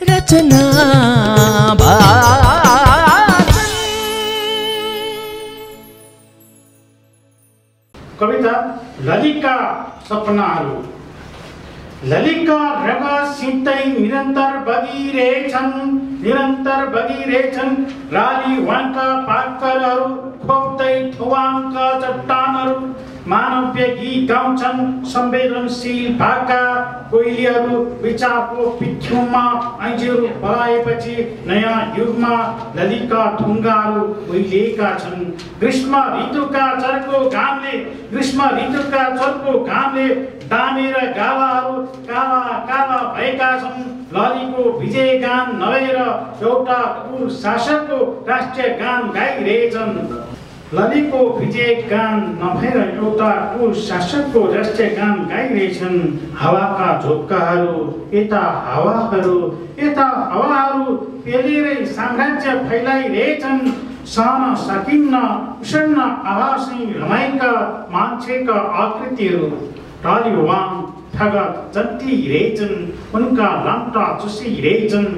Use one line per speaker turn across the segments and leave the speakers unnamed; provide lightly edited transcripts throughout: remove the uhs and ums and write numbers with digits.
रचना
कविता ललितका सपनाहरू। ललितका रगत सिँच्दै निरन्तर बगिरहेछन् राली वानका पातकरहरू खोप्दै थुवाङका चट्टानहरू मानवीय गीत गाउँछन् संवेदनशील भागका कोइलीहरू विचारको पिठ्युमा ऐँजीहरू पलाएपछि नयाँ युगमा ललितका ढुङ्गाहरू उहिलेका छन्। ग्रीष्म ऋतुका चर्को घामले दामेर गालाहरू काला काला भएका छन्। ललितको विजय गान नभएर एउटा कुल शासकको राष्ट्रिय गान गाइरहेछन्। ललितको विजय गान नभएर एउटा कुल शासकको राष्ट्रिय गान गाइरहेछन्। हावाका झोक्काहरू यता हावाहरू पेलेरै साम्राज्य फैलाइरहेछन्। सहन सकिन्न उष्ण आवासै रमाएका मान्छेका आकृतिहरू टालिवाङ ठगत जन्तिरहेछन्। उनका लाम्टा चुसिरहेछन्।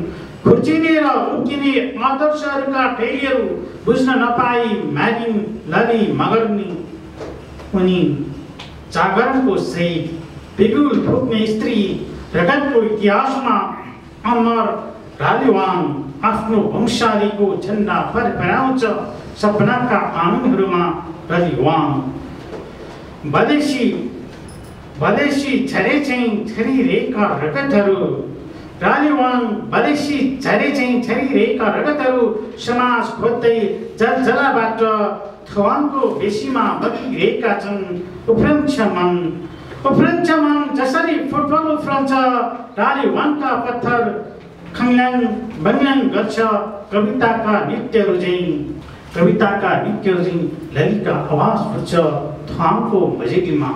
खुर्चिने र उक्किने आदर्शहरूका टैलीहरू बुझ्न नपाई म्यारिन लली मगर्नी उनी जागरणको शहीद बिगुल फुक्ने स्त्री रगतको इतिहासमा अमर रालीवाङ आफ्नो वंशावलीको झन्डा फरफराउँछ। सपनाका आँगनहरूमा रालीवाङ बलेसी झरे चाहिँ झरिरहेका रगतहरू रालीवाङ बलेसी झरे चाहिँ झरिरहेका रगतहरू समाज खोज्दै जलजलाबाट थवाङको बेसीमा बगिरहेका छन्। उफ्रन्छ मन जसरी फुटबल उफ्रन्छ रालीवाङका पत्थर खङ्ल्याङ बङ्ल्याङ गर्छ। कविताका नृत्यहरू चाहिँ ललितका आवाज फुट्छ थवाङको मजेलीमा।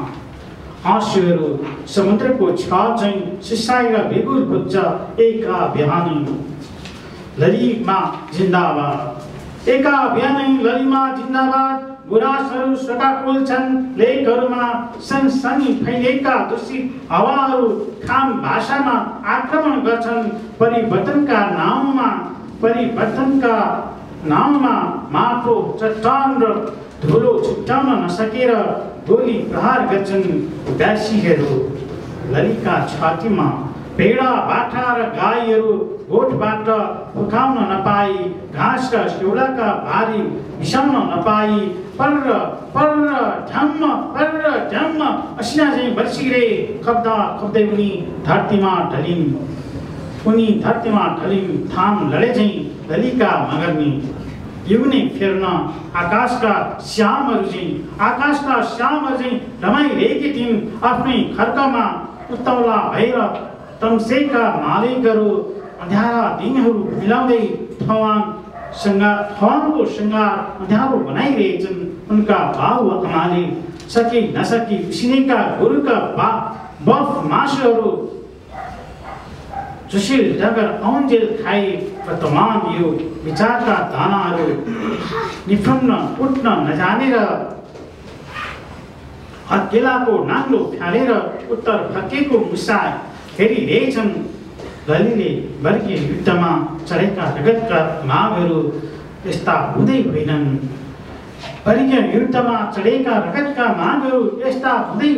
आँसुहरू समुद्रको छाल चाहिँ सिसाएर बेगुल फुट्छ एका बिहानै ललितमा जिन्दाबाद। एका बिहानै ललितमा जिन्दाबाद। गुराँसहरू शोकाकुल छन्। लेखहरूमा सनसनी फैलिएका दूषित हावाहरू खाम भाषामा आक्रमण गर्छन्। परिवर्तनका नाममा माटो चट्टान र धुलो छुट्याउन नसकेर गोली प्रहार गर्छन् उदासीहरू। ललितका छातीमा पेडा बाठा र गाईहरू गोठबाट फुकाउन नपाई घाँस र सिउलाका भारी बिसाउन नपाई पर्र ढ्याम्म असिना चाहिँ बर्सिरे खप्दै उनी धरतीमा ढलिन्। थाम लडे चाहिँ ललितका मगर्नी युगने फेर्न आकाशका श्यामहरू चाहिँ रमाइरहेकी थिइन्। आफ्नै खर्कमा उत्तौला भएर तम्सेका मालिकहरू अँध्यारा दिनहरू मिलाउँदै थवाङको श्रृङ्गार अँध्यारो बनाइरहेछन्। उनका बाउ आमाले सकी नसकी उसिनेका गोरुका बफ मासुहरू सुशील डगर औन्जेल खाई वर्तमान यो विचारका दानाहरू निफुन्न उठ्न नजानेर हत्केलाको नाङ्लो फ्यालेर उत्तर फर्केको मुसा हेरिरहेछन्। ललितले वर्गीय युद्धमा चढेका रगतका मागहरू यस्ता हुँदै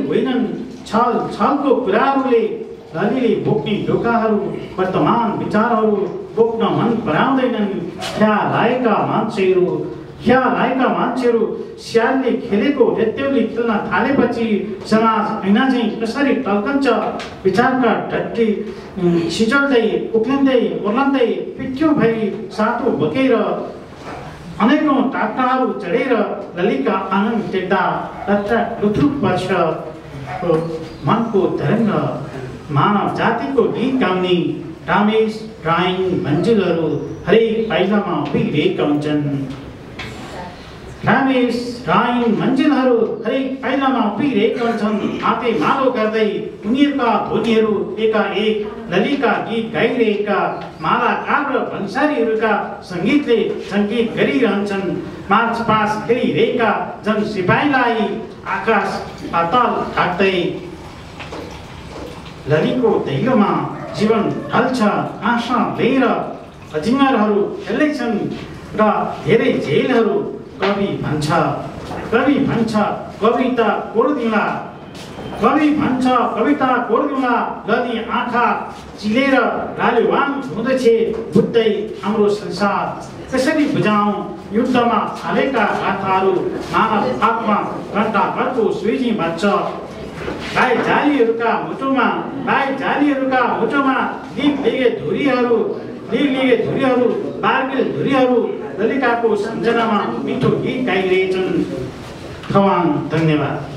होइनन्। छलको कुराहरूले ललितले बोक्ने ढोकाहरू वर्तमान विचारहरू बोक्न मन पराउँदैनन्। ख्याल आएका मान्छेहरू स्यालले खेलेको रेत्युली खेल्न थालेपछि समाज ऐना चाहिँ कसरी टल्कन्छ। विचारका डट्टी सिजल्दै उक्लिँदै ओर्लन्दै पिठ्यौँ भई सातो बोकेर अनेकौँ टाक्टाहरू चढेर ललितका आँगन टेक्दा लुथुक पर्छ मनको तरङ्ग। मानव जातिको गीत गाउने रमेश राई मन्जुलहरू हरेक पाइलामा उभिरहेका हुन्छन्। हाते मालो गर्दै उनीहरूका ध्वनिहरू एकाएक ललितका गीत गाइरहेका मालाकार र भन्सारीहरूका सङ्गीतले सङ्गीत गरिरहन्छन्। मार्च पास खेलिरहेका जन सिपाहीलाई आकाश पाताल ढाक्दै ललीको दैलोमा जीवन ढल्छ आँखा लिएर अजिङ्गरहरू खेल्दैछन् र धेरै झेलहरू कवि भन्छ कविता कोर्दिउँला लली आँखा चिलेर लालिवान हुँदैछ बुझ्दै हाम्रो संसार कसरी बुझाउँ युद्धमा हालेका गाथाहरू मानव आत्मा घण्टाघरको सुइजी बज्छ भाइ जालीहरूका मुटुमा लिगे धुरीहरू बारगिल धुरीहरू ललिताको सम्झनामा मिठो गीत गाइरहेछन्। धन्यवाद।